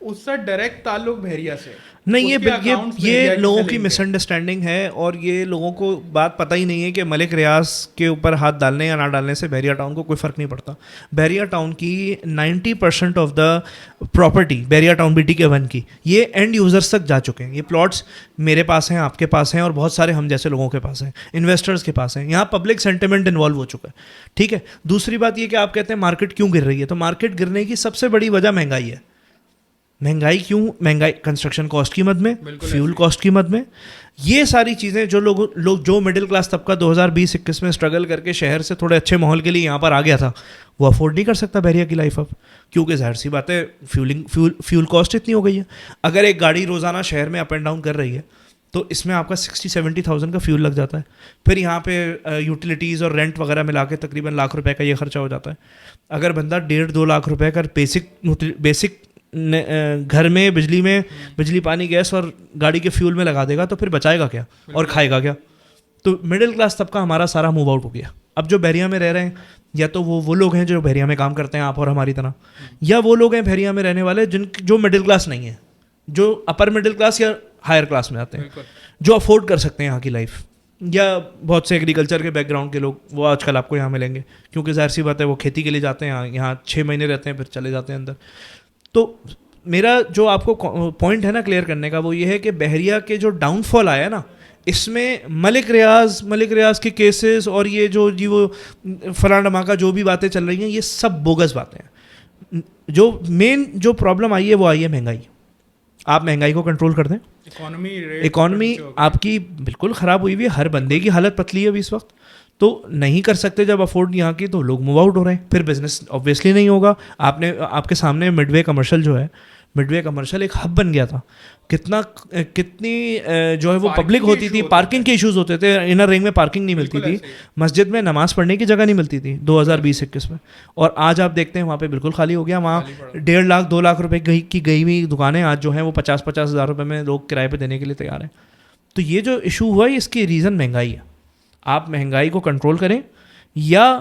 اس کا ڈائریکٹ تعلق بحریہ سے نہیں. اس کے accounts یہ بحریہ کے لوگوں سے کی link مس ہے. انڈرسٹینڈنگ ہے, اور یہ لوگوں کو بات پتہ ہی نہیں ہے کہ ملک ریاض کے اوپر ہاتھ ڈالنے یا نہ ڈالنے سے بحریہ ٹاؤن کو کوئی فرق نہیں پڑتا. بحریہ ٹاؤن کی 90% آف دا پراپرٹی بحریہ ٹاؤن BTK1 کی یہ اینڈ یوزرس تک جا چکے ہیں. یہ پلاٹس میرے پاس ہیں, آپ کے پاس ہیں, اور بہت سارے ہم جیسے لوگوں کے پاس ہیں, انویسٹرز کے پاس ہیں. یہاں پبلک سینٹیمنٹ انوالو ہو چکا ہے. ٹھیک ہے. دوسری بات یہ کہ آپ کہتے ہیں مارکیٹ کیوں گر رہی ہے, تو مارکیٹ گرنے کی سب سے بڑی وجہ مہنگائی ہے. مہنگائی کیوں؟ مہنگائی کنسٹرکشن کاسٹ کی مد میں, فیول کاسٹ کی مد میں, یہ ساری چیزیں جو لوگ جو مڈل کلاس طبقہ 2020-21 میں اسٹرگل کر کے شہر سے تھوڑے اچھے ماحول کے لیے یہاں پر آ گیا تھا, وہ افورڈ نہیں کر سکتا بحریہ کی لائف اب, کیونکہ ظاہر سی بات ہے فیول کاسٹ اتنی ہو گئی ہے. اگر ایک گاڑی روزانہ شہر میں اپ اینڈ ڈاؤن کر رہی ہے تو اس میں آپ کا 60-70,000 کا فیول لگ جاتا ہے. پھر یہاں پہ یوٹیلیٹیز اور رینٹ وغیرہ ملا کے تقریباً لاکھ روپے کا یہ خرچہ ہو جاتا ہے. اگر بندہ 1.5-2 لاکھ روپے کا بیسک گھر میں بجلی پانی گیس اور گاڑی کے فیول میں لگا دے گا تو پھر بچائے گا کیا اور کھائے گا کیا؟ تو مڈل کلاس طبقہ ہمارا سارا موو آؤٹ ہو گیا. اب جو بحریہ میں رہ رہے ہیں یا تو وہ لوگ ہیں جو بحریہ میں کام کرتے ہیں آپ اور ہماری طرح, یا وہ لوگ ہیں بحریہ میں رہنے والے جو مڈل کلاس نہیں ہیں, جو اپر مڈل کلاس یا ہائر کلاس میں آتے ہیں, جو افورڈ کر سکتے ہیں یہاں کی لائف, یا بہت سے ایگریکلچر کے بیک گراؤنڈ کے لوگ, وہ آج کل آپ کو یہاں ملیں گے کیونکہ ظاہر سی بات ہے وہ کھیتی کے لیے جاتے ہیں, یہاں 6 مہینے رہتے ہیں پھر چلے جاتے ہیں اندر. تو میرا جو آپ کو پوائنٹ ہے نا کلیئر کرنے کا, وہ یہ ہے کہ بحریہ کے جو ڈاؤن فال آیا نا, اس میں ملک ریاض کے کیسز اور یہ جو وہ فلاں ڈھماکہ جو بھی باتیں چل رہی ہیں یہ سب بوگس باتیں ہیں. جو مین جو پرابلم آئی ہے وہ آئی ہے مہنگائی. آپ مہنگائی کو کنٹرول کر دیں, اکانومی آپ کی بالکل خراب ہوئی ہوئی ہے, ہر بندے کی حالت پتلی ہے ابھی اس وقت, تو نہیں کر سکتے جب افورڈ یہاں کی, تو لوگ موو آؤٹ ہو رہے ہیں. پھر بزنس آبویسلی نہیں ہوگا. آپ کے سامنے مڈ وے کمرشل جو ہے, مڈ وے کمرشل ایک ہب بن گیا تھا. کتنی جو ہے وہ پبلک ہوتی تھی, پارکنگ کے ایشوز ہوتے تھے, انر رنگ میں پارکنگ نہیں ملتی تھی, مسجد میں نماز پڑھنے کی جگہ نہیں ملتی تھی 2020-21 میں. اور آج آپ دیکھتے ہیں وہاں پہ بالکل خالی ہو گیا. وہاں 1.5 لاکھ 2 لاکھ روپے کی گئی ہوئی دکانیں آج جو ہیں وہ 50-50 ہزار روپے میں لوگ کرائے پہ دینے کے لیے تیار ہیں. تو یہ جو ایشو ہوا ہے اس کی ریزن مہنگائی ہے. آپ مہنگائی کو کنٹرول کریں یا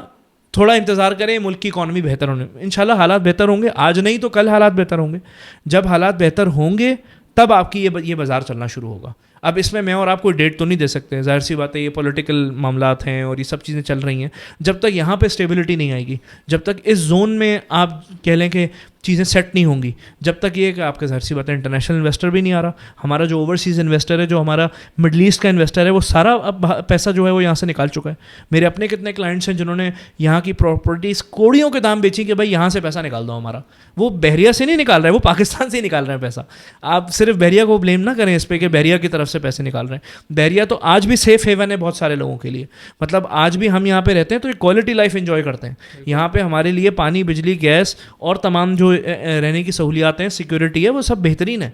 تھوڑا انتظار کریں ملک کی اکانومی بہتر ہونے میں. انشاءاللہ حالات بہتر ہوں گے, آج نہیں تو کل حالات بہتر ہوں گے. جب حالات بہتر ہوں گے تب آپ کی یہ بازار چلنا شروع ہوگا. اب اس میں اور آپ کوئی ڈیٹ تو نہیں دے سکتے, ظاہر سی بات ہے یہ پولیٹیکل معاملات ہیں اور یہ سب چیزیں چل رہی ہیں. جب تک یہاں پہ اسٹیبلٹی نہیں آئے گی, جب تک اس زون میں آپ کہہ لیں کہ چیزیں سیٹ نہیں ہوں گی, جب تک یہ کہ آپ کے ظاہر سی بات ہے انٹرنیشنل انویسٹر بھی نہیں آ رہا. ہمارا جو اوورسیز انویسٹر ہے, جو ہمارا مڈل ایسٹ کا انویسٹر ہے, وہ سارا اب پیسہ جو ہے وہ یہاں سے نکال چکا ہے. میرے اپنے کتنے کلائنٹس ہیں جنہوں نے یہاں کی پراپرٹیز کوڑیوں کے دام بیچی کہ بھائی یہاں سے پیسہ نکال دو ہمارا. وہ بحریہ سے نہیں نکال رہے, وہ پاکستان سے ہی نکال رہے ہیں پیسہ. آپ صرف بحریہ کو بلیم نہ کریں اس پہ کہ بحریہ کی طرف سے پیسے نکال رہے ہیں. بحریہ تو آج بھی سیف ہیون ہے بہت سارے لوگوں کے لیے. مطلب آج بھی ہم یہاں پہ رہتے ہیں تو ایک کوالٹی لائف انجوائے کرتے ہیں. یہاں پہ ہمارے لیے پانی, بجلی, گیس اور تمام جو رہنے کی سہولیات ہیں, سیکورٹی ہے, وہ سب بہترین ہے.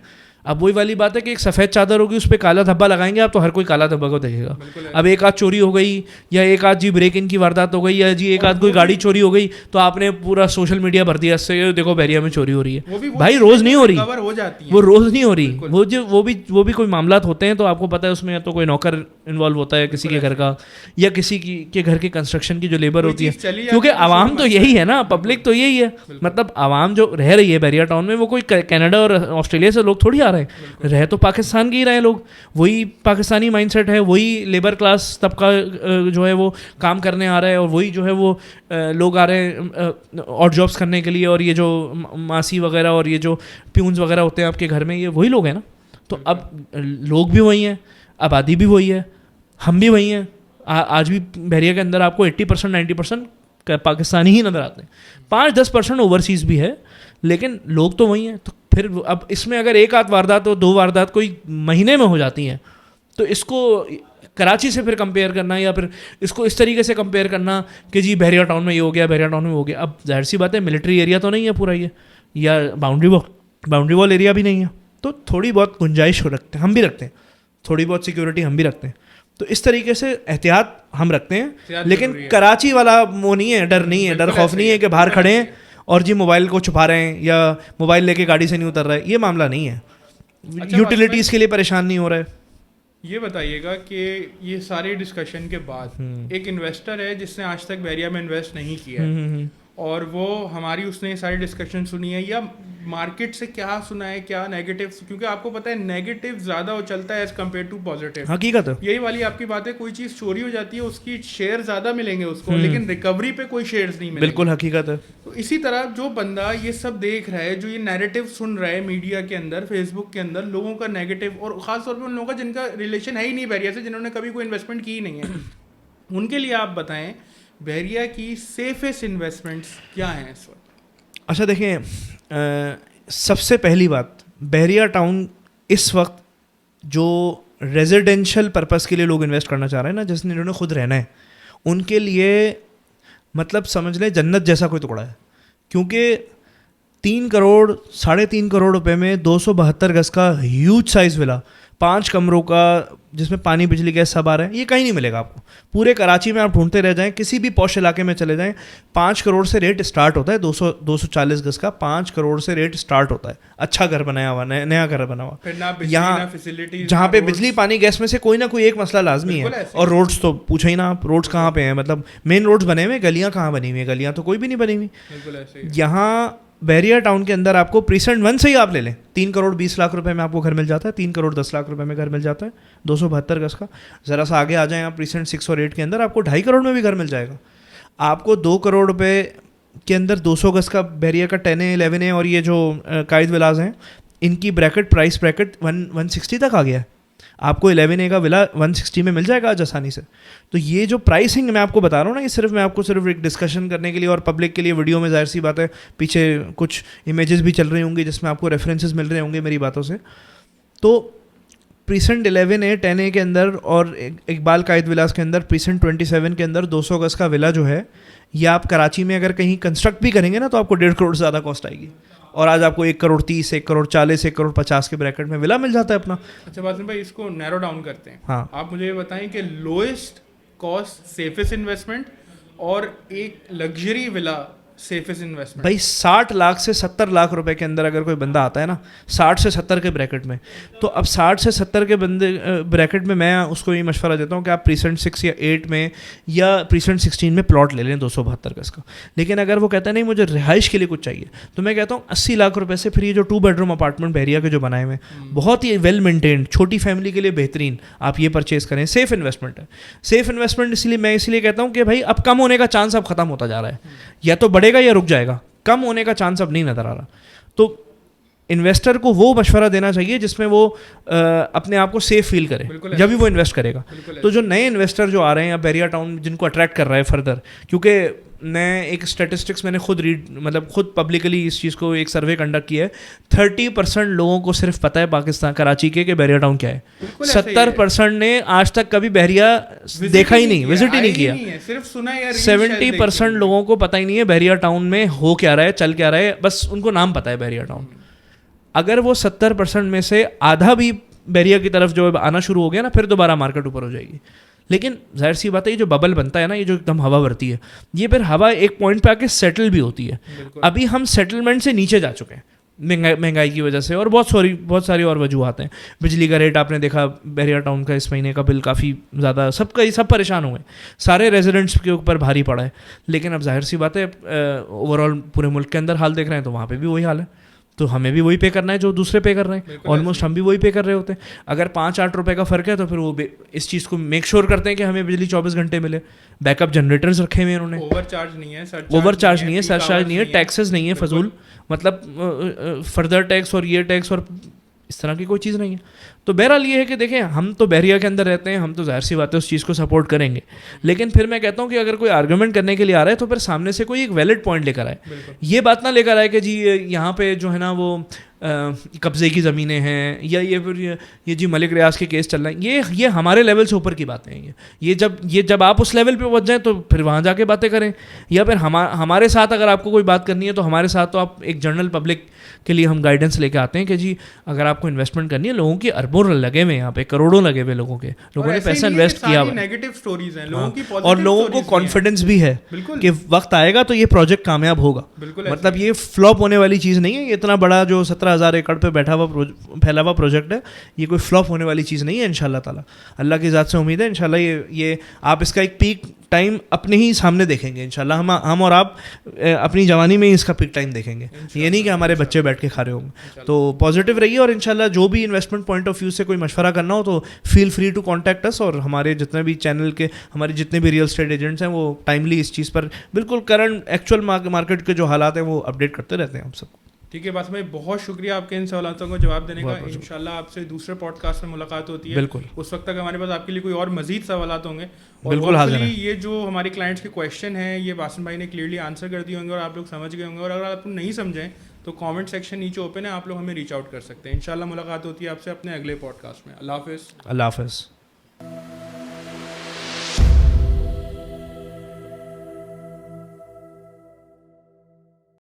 اب وہی والی بات ہے کہ ایک سفید چادر ہوگی, اس پہ کالا دھبا لگائیں گے آپ تو ہر کوئی کالا دھبا کو دیکھے گا. اب ایک آدھ چوری ہو گئی یا ایک آدھ جی بریک ان کی واردات ہو گئی یا جی ایک آدھ کوئی گاڑی چوری ہو گئی تو آپ نے پورا سوشل میڈیا بھر دیا اس سے, دیکھو بحریہ میں چوری ہو رہی ہے. بھائی روز نہیں ہو رہی, وہ روز نہیں ہو رہی. وہ بھی کوئی معاملات ہوتے ہیں تو آپ کو پتہ ہے اس میں یا تو کوئی نوکر انوالو ہوتا ہے کسی کے گھر کا, یا کسی کے گھر کے کنسٹرکشن کی جو لیبر ہوتی ہے. کیونکہ عوام تو یہی ہے نا, پبلک تو یہی ہے. مطلب عوام جو رہ رہی ہے بحریہ ٹاؤن میں, وہ کوئی کینیڈا اور آسٹریلیا سے لوگ تھوڑی آ رہے ہیں, رہ تو پاکستان کے ہی رہے لوگ. وہی پاکستانی مائنڈ سیٹ ہے, وہی لیبر کلاس طبقہ جو ہے وہ کام کرنے آ رہا ہے, اور وہی جو ہے وہ لوگ آ رہے ہیں اور جابس کرنے کے لیے. اور یہ جو ماسی وغیرہ اور یہ جو پیونز وغیرہ ہوتے ہیں آپ کے گھر میں, یہ وہی لوگ ہیں نا. تو اب لوگ بھی وہی ہیں, آبادی بھی وہی ہے, ہم بھی وہی ہیں. آج بھی بحریہ کے اندر آپ کو 80% 90% پاکستانی ہی نظر آتے ہیں, 5-10% اوورسیز بھی ہے, لیکن لوگ تو وہی ہیں. تو پھر اب اس میں اگر ایک آدھ واردات اور 2 واردات کوئی مہینے میں ہو جاتی ہیں تو اس کو کراچی سے پھر کمپیئر کرنا, یا پھر اس کو اس طریقے سے کمپیئر کرنا کہ جی بحریہ ٹاؤن میں یہ ہو گیا, بحریہ ٹاؤن میں ہو گیا. اب ظاہر سی بات ہے ملٹری ایریا تو نہیں ہے پورا یہ, یا باؤنڈری وال ایریا بھی نہیں ہے, تو تھوڑی بہت گنجائش رکھتے ہیں, ہم بھی رکھتے ہیں, تھوڑی بہت سیکورٹی ہم بھی رکھتے ہیں. تو اس طریقے سے احتیاط ہم رکھتے ہیں, لیکن کراچی والا وہ نہیں ہے, ڈر نہیں ہے, ڈر خوف نہیں ہے کہ باہر کھڑے ہیں اور جی موبائل کو چھپا رہے ہیں یا موبائل لے کے گاڑی سے نہیں اتر رہے. یہ معاملہ نہیں ہے. یوٹیلیٹیز کے لیے پریشان نہیں ہو رہا ہے. یہ بتائیے گا کہ یہ سارے ڈسکشن کے بعد ایک انویسٹر ہے جس نے آج تک بحریہ میں انویسٹ نہیں کیا ہے, اور وہ ہماری اس نے ساری ڈسکشن سنی ہے یا مارکیٹ سے کیا سنا ہے, کیا نیگیٹو, کیونکہ آپ کو پتہ ہے نیگیٹو زیادہ ہو چلتا ہے ایز کمپیئر ٹو پازیٹیو. حقیقت ہے, یہی والی آپ کی بات ہے, کوئی چیز چوری ہو جاتی ہے اس کی شیئر زیادہ ملیں گے اس کو, لیکن ریکوری پہ کوئی شیئرز نہیں ملیں گے. بالکل حقیقت ہے. تو اسی طرح جو بندہ یہ سب دیکھ رہا ہے, جو یہ نیریٹو سن رہا ہے میڈیا کے اندر, فیس بک کے اندر, لوگوں کا نیگیٹو, اور خاص طور پہ ان لوگوں کا جن کا ریلیشن ہے ہی نہیں بحریہ سے, جنہوں نے کبھی کوئی انویسٹمنٹ کی نہیں ہے, ان کے لیے آپ بتائیں بحریہ کی سیفسٹ انویسٹمنٹس کیا ہیں اس وقت؟ اچھا دیکھیں, سب سے پہلی بات, بحریہ ٹاؤن اس وقت جو ریزیڈینشیل پرپس کے لیے لوگ انویسٹ کرنا چاہ رہے ہیں نا, جنہوں نے خود رہنا ہے, ان کے لیے مطلب سمجھ لیں جنت جیسا کوئی ٹکڑا ہے. کیونکہ 3 کروڑ 3.5 کروڑ روپے میں 272 گز کا ہیوج سائز ولا, 5 کمروں کا, جس میں پانی بجلی گیس سب آ رہے ہیں, یہ کہیں نہیں ملے گا آپ کو. پورے کراچی میں آپ ڈھونڈتے رہ جائیں, کسی بھی پوش علاقے میں چلے جائیں, 5 کروڑ سے ریٹ اسٹارٹ ہوتا ہے. 240 گز کا 5 کروڑ سے ریٹ اسٹارٹ ہوتا ہے. اچھا گھر بنایا ہوا, نیا گھر بنا ہوا, یہاں جہاں پہ بجلی پانی گیس میں سے کوئی نہ کوئی ایک مسئلہ لازمی ہے. اور روڈس تو پوچھو ہی نا آپ, روڈس کہاں پہ ہیں, مطلب مین روڈس بنے ہوئے, گلیاں کہاں بنی ہوئی ہیں, گلیاں تو کوئی بھی نہیں بنی ہوئی. یہاں بحریہ ٹاؤن کے اندر آپ کو پریسنٹ 1 سے ہی آپ لے لیں, 3 کروڑ 20 لاکھ روپے میں آپ کو گھر مل جاتا ہے, 3 کروڑ 10 لاکھ روپے میں گھر مل جاتا ہے 272 گز کا. ذرا سا آگے آ جائیں آپ پریسنٹ 6 اور 8 کے اندر, آپ کو 2.5 کروڑ میں بھی گھر مل جائے گا. آپ کو 2 کروڑ روپے کے اندر 200 گز کا بحریہ کا 10A 11A اور یہ جو قائد ولاز ہیں, ان کی بریکٹ, پرائس بریکٹ 160 تک آ گیا ہے. آپ کو 11A کا ولا 160 میں مل جائے گا آج آسانی سے. تو یہ جو پرائسنگ میں آپ کو بتا رہا ہوں نا, یہ صرف میں آپ کو صرف ایک ڈسکشن کرنے کے لیے اور پبلک کے لیے ویڈیو میں, ظاہر سی بات ہے پیچھے کچھ امیجز بھی چل رہی ہوں گی جس میں آپ کو ریفرنسز مل رہے ہوں گے میری باتوں سے. تو پریسنٹ 11A 10A کے اندر اور اقبال قائد ولاز کے اندر پریسنٹ 27 کے اندر 200 گز کا ولا جو ہے, یہ آپ کراچی میں اگر کہیں کنسٹرکٹ بھی کریں گے نا, تو آپ کو 1.5 کروڑ زیادہ کاسٹ آئے گی. اور آج آپ کو 1 کروڑ 30, 1 کروڑ 40, 1 کروڑ 50 کے بریکٹ میں ولا مل جاتا ہے اپنا. اچھا باسم بھائی, اس کو نیرو ڈاؤن کرتے ہیں. ہاں, آپ مجھے یہ بتائیں کہ لوئسٹ کاسٹ سیفسٹ انویسٹمنٹ اور ایک لگژری ولا سیفسٹ انویسٹمنٹ. بھائی 60 لاکھ سے 70 لاکھ روپے کے اندر اگر کوئی بندہ آتا ہے نا, 60 سے 70 کے بریکٹ میں, تو اب 60 سے 70 کے بندے بریکٹ میں اس کو یہ مشورہ دیتا ہوں کہ آپ پریسنٹ 6 یا 8 میں یا پریسنٹ 16 میں پلاٹ لے لیں 272 گز کا. لیکن اگر وہ کہتا ہے نہیں مجھے رہائش کے لیے کچھ چاہیے, تو میں کہتا ہوں 80 لاکھ روپے سے پھر یہ جو 2 بیڈروم اپارٹمنٹ بحریہ کے جو بنائے ہوئے ہیں, بہت ہی ویل مینٹینڈ, چھوٹی فیملی کے لیے بہترین, آپ یہ پرچیز کریں. سیف انویسٹمنٹ ہے. سیف انویسٹمنٹ اس لیے کہتا ہوں کہ بھائی اب کم ہونے کا چانس اب ختم ہوتا جا رہا ہے, یا تو بڑھے گا یا رک جائے گا, کم ہونے کا چانس اب نہیں نظر آ رہا. تو انویسٹر کو وہ مشورہ دینا چاہیے جس میں وہ اپنے آپ کو سیف فیل کرے جب بھی وہ انویسٹ کرے گا. تو جو نئے انویسٹر جو آ رہے ہیں اب بحریہ ٹاؤن, جن کو اٹریکٹ کر رہا ہے فردر, کیونکہ میں ایک اسٹیٹسٹکس میں نے خود پبلکلی اس چیز کو ایک سروے کنڈکٹ کیا ہے, 30% لوگوں کو صرف پتہ ہے پاکستان کراچی کے کہ بحریہ ٹاؤن کیا ہے. 70% نے آج تک کبھی بحریہ دیکھا ہی نہیں, وزٹ ہی نہیں کیا. صرف سنا ہے. 70% لوگوں کو پتہ ہی نہیں ہے بحریہ ٹاؤن میں ہو کیا رہا ہے, چل کیا رہا ہے, بس ان کو نام پتہ ہے بحریہ ٹاؤن. اگر وہ 70% میں سے آدھا بھی بحریہ کی طرف جو آنا شروع ہو گیا نا, پھر دوبارہ مارکیٹ اوپر ہو جائے گی. لیکن ظاہر سی بات ہے یہ جو ببل بنتا ہے نا, یہ جو ایک دم ہوا بھرتی ہے, یہ پھر ہوا ایک پوائنٹ پہ آ کے سیٹل بھی ہوتی ہے. ابھی ہم سیٹلمنٹ سے نیچے جا چکے ہیں مہنگائی کی وجہ سے, اور بہت ساری اور وجوہات ہیں. بجلی کا ریٹ آپ نے دیکھا, بحریہ ٹاؤن کا اس مہینے کا بل کافی زیادہ, سب پریشان ہوئے, سارے ریزیڈنٹس کے اوپر بھاری پڑا ہے. لیکن اب ظاہر سی بات ہے اوور آل پورے ملک کے اندر حال دیکھ رہے ہیں, تو وہاں پہ بھی وہی حال ہے. تو ہمیں بھی وہی پے کرنا ہے جو دوسرے پے کر رہے ہیں, آلموسٹ ہم بھی وہی پے کر رہے ہوتے ہیں. اگر 5-8 روپے کا فرق ہے تو پھر وہ اس چیز کو میک شور کرتے ہیں کہ ہمیں بجلی 24 گھنٹے ملے. بیک اپ جنریٹرز رکھے ہوئے ہیں انہوں نے, اوور چارج نہیں ہے, سر چارج نہیں ہے, ٹیکسز نہیں ہے فضول, مطلب فردر ٹیکس اور یہ ٹیکس اور اس طرح کی کوئی چیز نہیں ہے. تو بہرحال یہ ہے کہ دیکھیں, ہم تو بحریہ کے اندر رہتے ہیں, ہم تو ظاہر سی بات ہے اس چیز کو سپورٹ کریں گے. لیکن پھر میں کہتا ہوں کہ اگر کوئی آرگومنٹ کرنے کے لیے آ رہا ہے تو پھر سامنے سے کوئی ایک ویلڈ پوائنٹ لے کر آئے. یہ بات نہ لے کر آئے کہ جی یہاں پہ جو ہے نا وہ قبضے کی زمینیں ہیں, یا یہ جی ملک ریاض کے کیس چل رہے ہیں. یہ ہمارے لیول سے اوپر کی باتیں ہیں. یہ جب آپ اس لیول پہ پہنچ جائیں تو پھر وہاں جا کے باتیں کریں, یا پھر ہمارے ساتھ اگر آپ کو کوئی بات کرنی ہے تو ہمارے ساتھ تو آپ ایک جنرل پبلک کے لیے ہم گائیڈنس لے کے آتے ہیں کہ جی اگر آپ کو انویسٹمنٹ کرنی ہے, لوگوں کی اربوں لگے ہوئے یہاں پہ, کروڑوں لگے ہوئے لوگوں نے پیسہ انویسٹ کیا ہوا ہے, اور لوگوں کو کانفیڈنس بھی ہے کہ وقت آئے گا تو یہ پروجیکٹ کامیاب ہوگا. مطلب یہ فلاپ ہونے والی چیز نہیں ہے. یہ اتنا بڑا جو 17,000 ایکڑ پہ پھیلا ہوا پروجیکٹ ہے, یہ کوئی فلاپ ہونے والی چیز نہیں ہے انشاءاللہ تعالیٰ. اللہ کی ذات سے امید ہے انشاءاللہ یہ آپ اس کا ایک پیک ٹائم اپنے ہی سامنے دیکھیں گے انشاءاللہ. ہم اور آپ اپنی جوانی میں ہی اس کا پک ٹائم دیکھیں گے. یہ نہیں کہ ہمارے بچے بیٹھ کے کھا رہے ہوں گے. تو پازیٹیو رہیے, اور انشاءاللہ جو بھی انویسٹمنٹ پوائنٹ آف ویو سے کوئی مشورہ کرنا ہو تو فیل فری ٹو کانٹیکٹ اس. اور ہمارے جتنے بھی چینل کے ہمارے جتنے بھی ریئل اسٹیٹ ایجنٹس ہیں وہ ٹائملی اس چیز پر بالکل کرنٹ ایکچوئل مارکیٹ کے جو حالات ہیں وہ اپڈیٹ کرتے رہتے ہیں ہم سب کو. ٹھیک ہے باسم بھائی, بہت شکریہ آپ کے ان سوالاتوں کو جواب دینے کا. انشاءاللہ آپ سے دوسرے پوڈ کاسٹ میں ملاقات ہوتی ہے. بالکل, اس وقت تک ہمارے پاس آپ کے لیے کوئی اور مزید سوالات ہوں گے. بالکل حاضر ہیں. یہ جو ہمارے کلائنٹس کے کویشچن ہیں یہ باسم بھائی نے کلیئرلی آنسر کر دیے ہوں گے اور آپ لوگ سمجھ گئے ہوں گے. اور اگر آپ نہیں سمجھیں تو کامنٹ سیکشن نیچے اوپن ہے, آپ لوگ ہمیں ریچ آؤٹ کر سکتے ہیں. انشاءاللہ ملاقات ہوتی ہے آپ سے اپنے اگلے پوڈ کاسٹ میں. اللہ حافظ. اللہ حافظ.